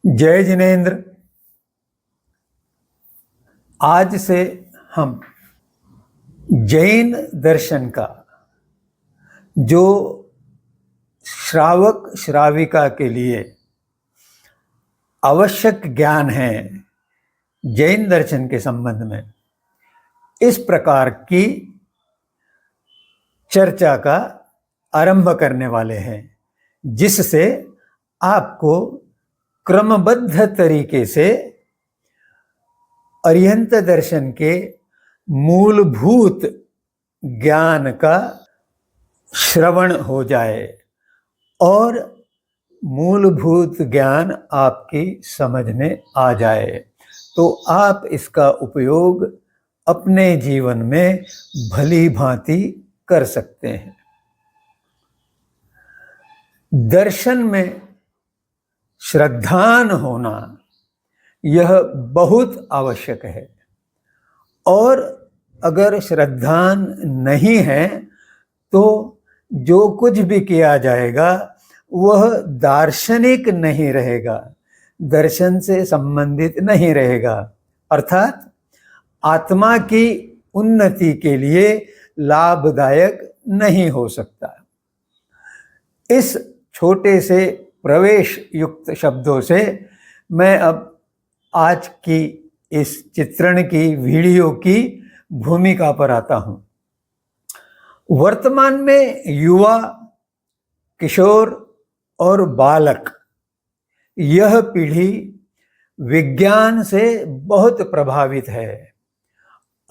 जय जिनेन्द्र। आज से हम जैन दर्शन का जो श्रावक श्राविका के लिए आवश्यक ज्ञान है जैन दर्शन के संबंध में, इस प्रकार की चर्चा का आरंभ करने वाले हैं, जिससे आपको क्रमबद्ध तरीके से अरिहंत दर्शन के मूलभूत ज्ञान का श्रवण हो जाए और मूलभूत ज्ञान आपकी समझ में आ जाए, तो आप इसका उपयोग अपने जीवन में भली भांति कर सकते हैं। दर्शन में श्रद्धान होना यह बहुत आवश्यक है, और अगर श्रद्धान नहीं है तो जो कुछ भी किया जाएगा वह दार्शनिक नहीं रहेगा, दर्शन से संबंधित नहीं रहेगा, अर्थात आत्मा की उन्नति के लिए लाभदायक नहीं हो सकता। इस छोटे से प्रवेश युक्त शब्दों से मैं अब आज की इस चित्रण की वीडियो की भूमिका पर आता हूं। वर्तमान में युवा, किशोर और बालक, यह पीढ़ी विज्ञान से बहुत प्रभावित है,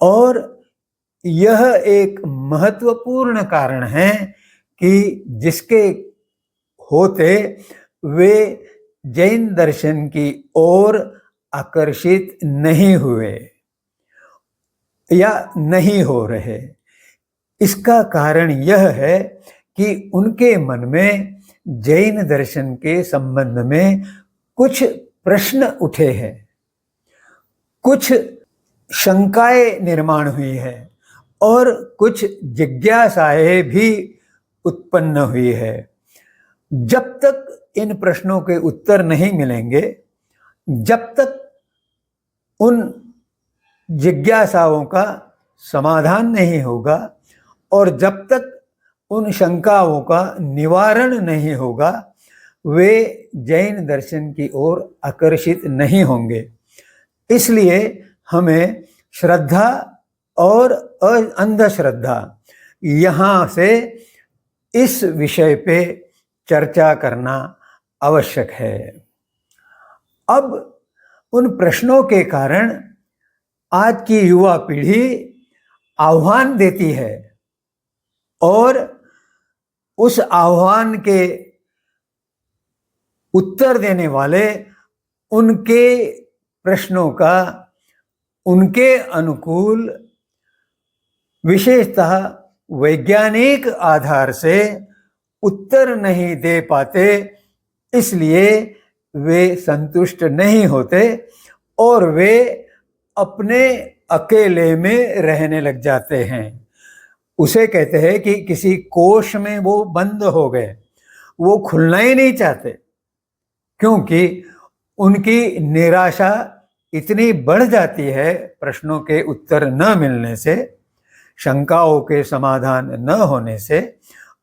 और यह एक महत्वपूर्ण कारण है कि जिसके होते वे जैन दर्शन की ओर आकर्षित नहीं हुए या नहीं हो रहे। इसका कारण यह है कि उनके मन में जैन दर्शन के संबंध में कुछ प्रश्न उठे हैं, कुछ शंकाएं निर्माण हुई है और कुछ जिज्ञासाएं भी उत्पन्न हुई है। जब तक इन प्रश्नों के उत्तर नहीं मिलेंगे, जब तक उन जिज्ञासाओं का समाधान नहीं होगा और जब तक उन शंकाओं का निवारण नहीं होगा, वे जैन दर्शन की ओर आकर्षित नहीं होंगे। इसलिए हमें श्रद्धा और अंधश्रद्धा, यहाँ से इस विषय पे चर्चा करना आवश्यक है। अब उन प्रश्नों के कारण आज की युवा पीढ़ी आह्वान देती है, और उस आह्वान के उत्तर देने वाले उनके प्रश्नों का उनके अनुकूल, विशेषतः वैज्ञानिक आधार से उत्तर नहीं दे पाते, इसलिए वे संतुष्ट नहीं होते और वे अपने अकेले में रहने लग जाते हैं। उसे कहते हैं कि किसी कोष में वो बंद हो गए, वो खुलना ही नहीं चाहते, क्योंकि उनकी निराशा इतनी बढ़ जाती है प्रश्नों के उत्तर न मिलने से, शंकाओं के समाधान न होने से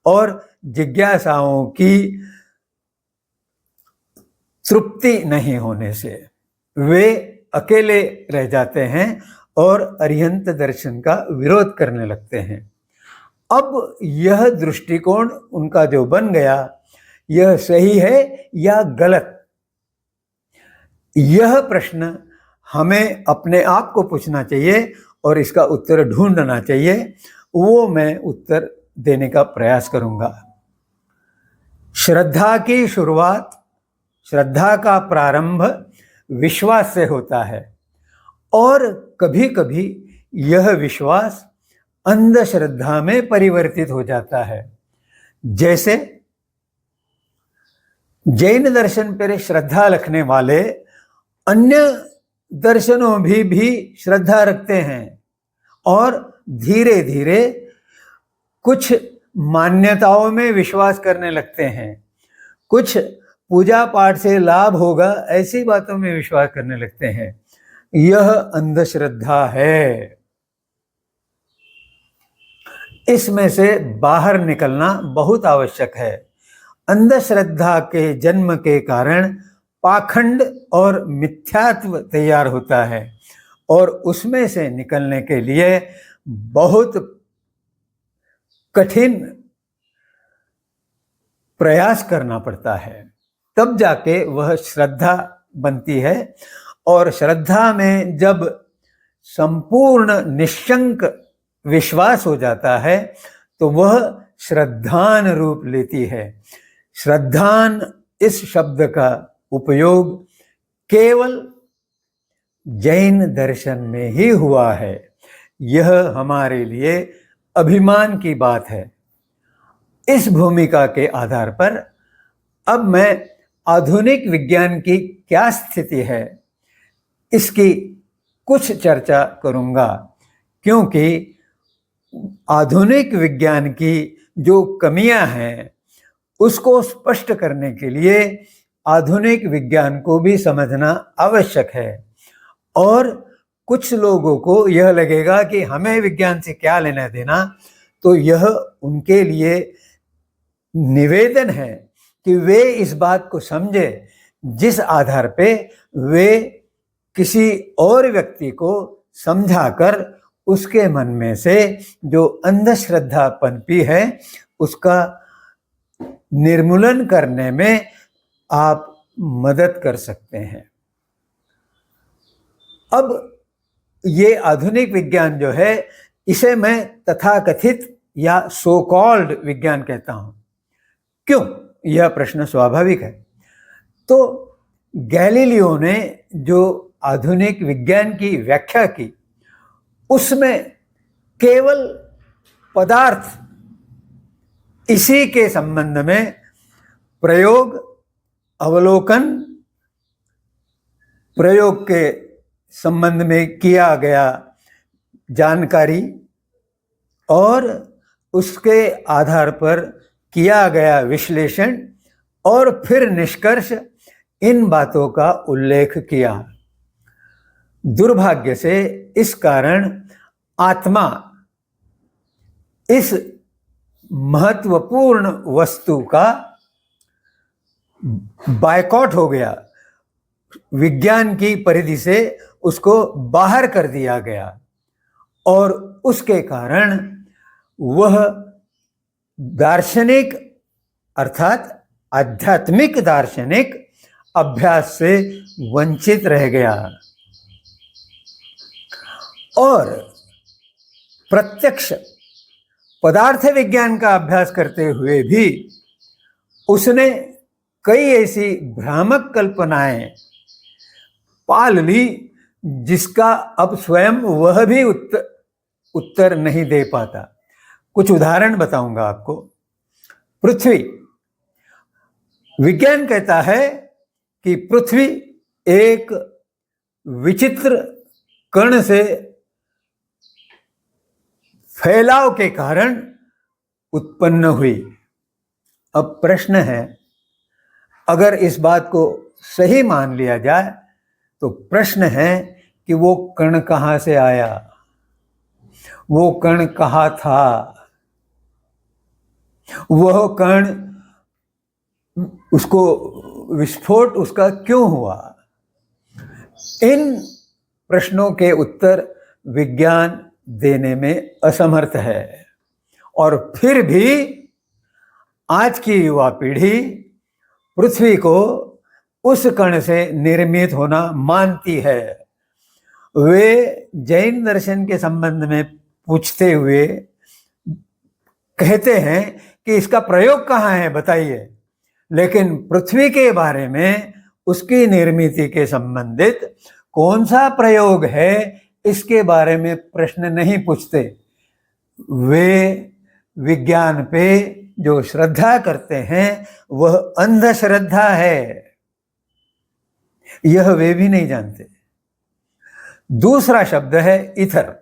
और जिज्ञासाओं की तृप्ति नहीं होने से। वे अकेले रह जाते हैं और अरिहंत दर्शन का विरोध करने लगते हैं। अब यह दृष्टिकोण उनका जो बन गया, यह सही है या गलत, यह प्रश्न हमें अपने आप को पूछना चाहिए और इसका उत्तर ढूंढना चाहिए। वो मैं उत्तर देने का प्रयास करूंगा। श्रद्धा की शुरुआत, श्रद्धा का प्रारंभ विश्वास से होता है, और कभी कभी यह विश्वास अंधश्रद्धा में परिवर्तित हो जाता है। जैसे जैन दर्शन पर श्रद्धा रखने वाले अन्य दर्शनों भी श्रद्धा रखते हैं और धीरे धीरे कुछ मान्यताओं में विश्वास करने लगते हैं, कुछ पूजा पाठ से लाभ होगा ऐसी बातों में विश्वास करने लगते हैं। यह अंधश्रद्धा है। इसमें से बाहर निकलना बहुत आवश्यक है। अंधश्रद्धा के जन्म के कारण पाखंड और मिथ्यात्व तैयार होता है और उसमें से निकलने के लिए बहुत कठिन प्रयास करना पड़ता है, तब जाके वह श्रद्धा बनती है। और श्रद्धा में जब संपूर्ण निश्चंक विश्वास हो जाता है तो वह श्रद्धान रूप लेती है। श्रद्धान इस शब्द का उपयोग केवल जैन दर्शन में ही हुआ है। यह हमारे लिए अभिमान की बात है। इस भूमिका के आधार पर अब मैं आधुनिक विज्ञान की क्या स्थिति है इसकी कुछ चर्चा करूंगा, क्योंकि आधुनिक विज्ञान की जो कमियां हैं उसको स्पष्ट करने के लिए आधुनिक विज्ञान को भी समझना आवश्यक है। और कुछ लोगों को यह लगेगा कि हमें विज्ञान से क्या लेना देना, तो यह उनके लिए निवेदन है कि वे इस बात को समझे जिस आधार पे वे किसी और व्यक्ति को समझाकर उसके मन में से जो अंधश्रद्धा पनपी है उसका निर्मूलन करने में आप मदद कर सकते हैं। अब ये आधुनिक विज्ञान जो है इसे मैं तथाकथित या सो कॉल्ड विज्ञान कहता हूं। क्यों? यह प्रश्न स्वाभाविक है। तो गैलीलियो ने जो आधुनिक विज्ञान की व्याख्या की उसमें केवल पदार्थ इसी के संबंध में प्रयोग, अवलोकन, प्रयोग के संबंध में किया गया जानकारी और उसके आधार पर किया गया विश्लेषण और फिर निष्कर्ष, इन बातों का उल्लेख किया। दुर्भाग्य से इस कारण आत्मा इस महत्वपूर्ण वस्तु का बायकॉट हो गया। विज्ञान की परिधि से उसको बाहर कर दिया गया और उसके कारण वह दार्शनिक अर्थात आध्यात्मिक दार्शनिक अभ्यास से वंचित रह गया और प्रत्यक्ष पदार्थ विज्ञान का अभ्यास करते हुए भी उसने कई ऐसी भ्रामक कल्पनाएं पाल ली जिसका अब स्वयं वह भी उत्तर नहीं दे पाता। कुछ उदाहरण बताऊंगा आपको। पृथ्वी, विज्ञान कहता है कि पृथ्वी एक विचित्र कण से फैलाव के कारण उत्पन्न हुई। अब प्रश्न है, अगर इस बात को सही मान लिया जाए तो प्रश्न है कि वो कण कहाँ से आया, वो कण कहाँ था, वह कण उसको विस्फोट उसका क्यों हुआ। इन प्रश्नों के उत्तर विज्ञान देने में असमर्थ है और फिर भी आज की युवा पीढ़ी पृथ्वी को उस कण से निर्मित होना मानती है। वे जैन दर्शन के संबंध में पूछते हुए कहते हैं कि इसका प्रयोग कहाँ है बताइए, लेकिन पृथ्वी के बारे में उसकी निर्मिति के संबंधित कौन सा प्रयोग है इसके बारे में प्रश्न नहीं पूछते। वे विज्ञान पे जो श्रद्धा करते हैं वह अंधश्रद्धा है, यह वे भी नहीं जानते। दूसरा शब्द है ईथर।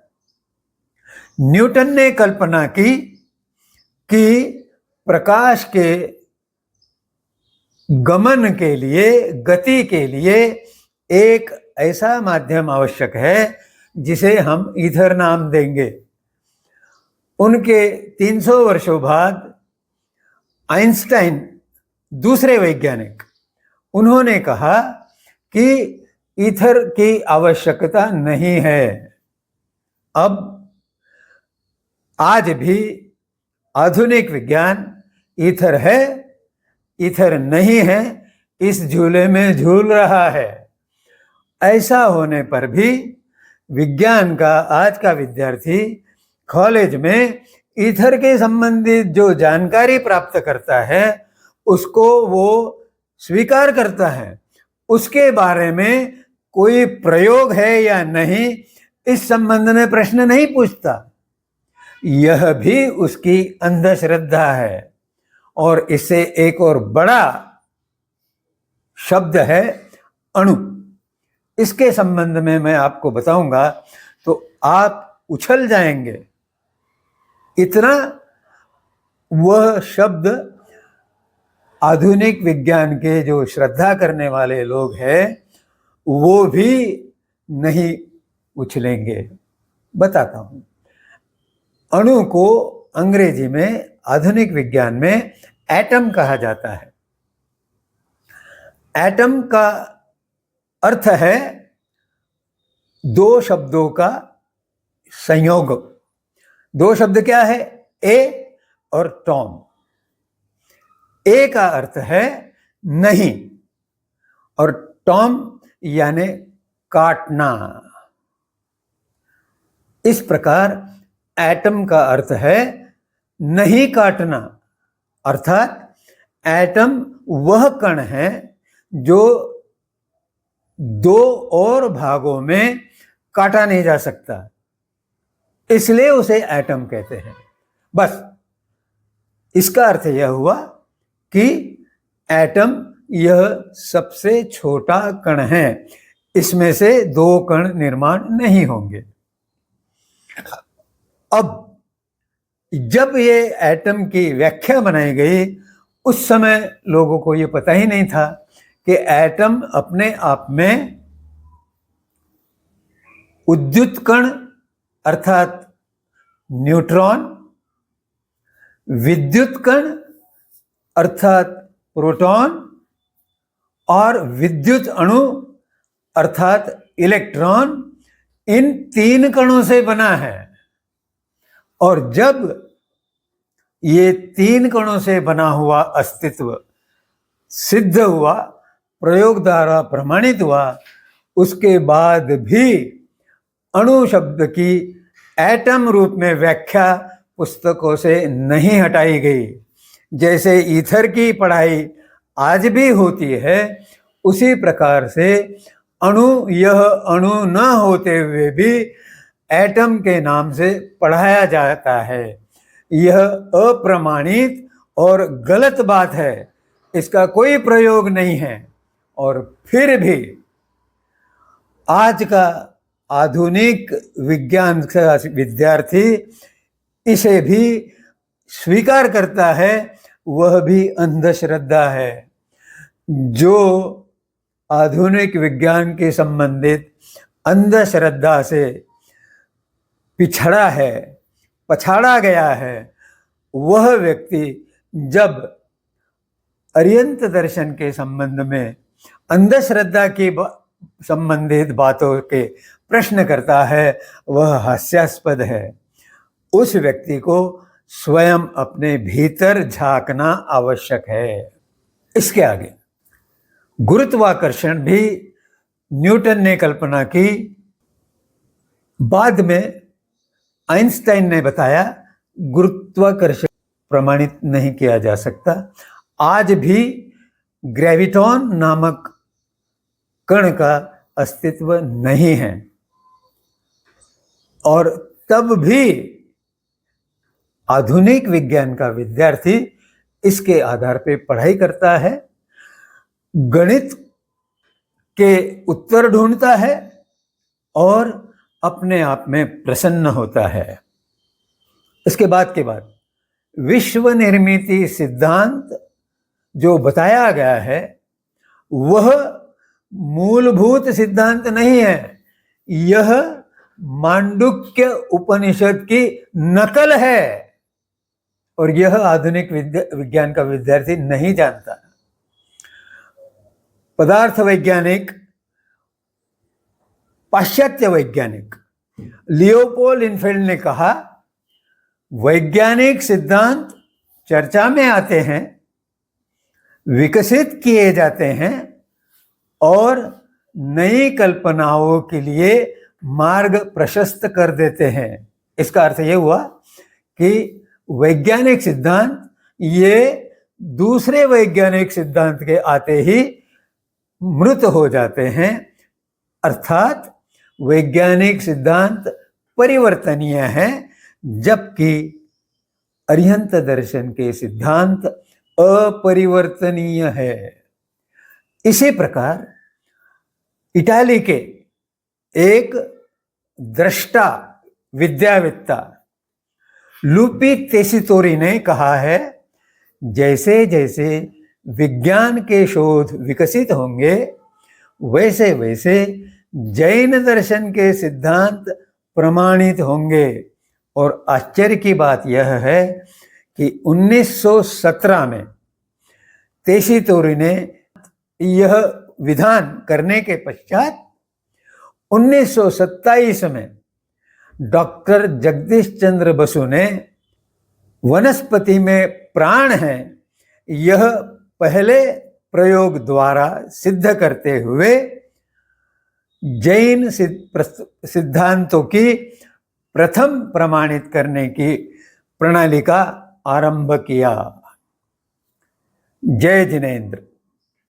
न्यूटन ने कल्पना की कि प्रकाश के गमन के लिए, गति के लिए एक ऐसा माध्यम आवश्यक है जिसे हम ईथर नाम देंगे। उनके 300 वर्षों बाद आइंस्टाइन, दूसरे वैज्ञानिक, उन्होंने कहा कि ईथर की आवश्यकता नहीं है। अब आज भी आधुनिक विज्ञान ईथर है, ईथर नहीं है, इस झूले में झूल रहा है। ऐसा होने पर भी विज्ञान का आज का विद्यार्थी कॉलेज में ईथर के संबंधित जो जानकारी प्राप्त करता है उसको वो स्वीकार करता है। उसके बारे में कोई प्रयोग है या नहीं, इस संबंध में प्रश्न नहीं पूछता। यह भी उसकी अंधश्रद्धा है। और इससे एक और बड़ा शब्द है अणु। इसके संबंध में मैं आपको बताऊंगा तो आप उछल जाएंगे। इतना वह शब्द आधुनिक विज्ञान के जो श्रद्धा करने वाले लोग हैं वो भी नहीं उछलेंगे। बताता हूं। अणु को अंग्रेजी में, आधुनिक विज्ञान में एटम कहा जाता है। एटम का अर्थ है दो शब्दों का संयोग। दो शब्द क्या है? ए और टॉम। ए का अर्थ है नहीं और टॉम यानी काटना। इस प्रकार एटम का अर्थ है नहीं काटना, अर्थात एटम वह कण है जो दो और भागों में काटा नहीं जा सकता, इसलिए उसे एटम कहते हैं। बस इसका अर्थ यह हुआ कि एटम यह सबसे छोटा कण है, इसमें से दो कण निर्माण नहीं होंगे। अब जब ये एटम की व्याख्या बनाई गई उस समय लोगों को ये पता ही नहीं था कि एटम अपने आप में उद्युत कण अर्थात न्यूट्रॉन, विद्युत कण अर्थात प्रोटॉन और विद्युत अणु अर्थात इलेक्ट्रॉन, इन तीन कणों से बना है। और जब ये तीन कणों से बना हुआ अस्तित्व सिद्ध हुआ, प्रयोग द्वारा प्रमाणित हुआ, उसके बाद भी अणु शब्द की एटम रूप में व्याख्या पुस्तकों से नहीं हटाई गई। जैसे ईथर की पढ़ाई आज भी होती है, उसी प्रकार से अणु, यह अणु न होते हुए भी एटम के नाम से पढ़ाया जाता है। यह अप्रमाणित और गलत बात है, इसका कोई प्रयोग नहीं है। और फिर भी आज का आधुनिक विज्ञान का विद्यार्थी इसे भी स्वीकार करता है, वह भी अंधश्रद्धा है। जो आधुनिक विज्ञान के संबंधित अंधश्रद्धा से पिछड़ा है, पछाड़ा गया है, वह व्यक्ति जब अर्यंत दर्शन के संबंध में अंधश्रद्धा की संबंधित बातों के प्रश्न करता है, वह हास्यास्पद है। उस व्यक्ति को स्वयं अपने भीतर झांकना आवश्यक है। इसके आगे गुरुत्वाकर्षण भी न्यूटन ने कल्पना की, बाद में आइंस्टाइन ने बताया गुरुत्वाकर्षण प्रमाणित नहीं किया जा सकता। आज भी ग्रेविटॉन नामक कण का अस्तित्व नहीं है। और तब भी आधुनिक विज्ञान का विद्यार्थी इसके आधार पर पढ़ाई करता है, गणित के उत्तर ढूंढता है और अपने आप में प्रसन्न होता है। इसके बाद विश्व निर्मिति सिद्धांत जो बताया गया है वह मूलभूत सिद्धांत नहीं है, यह मांडुक्य उपनिषद की नकल है और यह आधुनिक विज्ञान का विद्यार्थी नहीं जानता। पदार्थ वैज्ञानिक, पाश्चात्य वैज्ञानिक लियोपोल्ड इनफेल्ड ने कहा, वैज्ञानिक सिद्धांत चर्चा में आते हैं, विकसित किए जाते हैं और नई कल्पनाओं के लिए मार्ग प्रशस्त कर देते हैं। इसका अर्थ यह हुआ कि वैज्ञानिक सिद्धांत ये दूसरे वैज्ञानिक सिद्धांत के आते ही मृत हो जाते हैं, अर्थात वैज्ञानिक सिद्धांत परिवर्तनीय है, जबकि अरिहंत दर्शन के सिद्धांत अपरिवर्तनीय है। इसी प्रकार इटाली के एक दृष्टा विद्यावेत्ता लुपी टेसीतोरी ने कहा है, जैसे जैसे विज्ञान के शोध विकसित होंगे वैसे वैसे जैन दर्शन के सिद्धांत प्रमाणित होंगे। और आश्चर्य की बात यह है कि 1917 में टेसीतोरी ने यह विधान करने के पश्चात 1927 में डॉक्टर जगदीश चंद्र बसु ने वनस्पति में प्राण है यह पहले प्रयोग द्वारा सिद्ध करते हुए जैन सिद्धांतों की प्रथम प्रमाणित करने की प्रणाली का आरंभ किया। जय जिनेंद्र।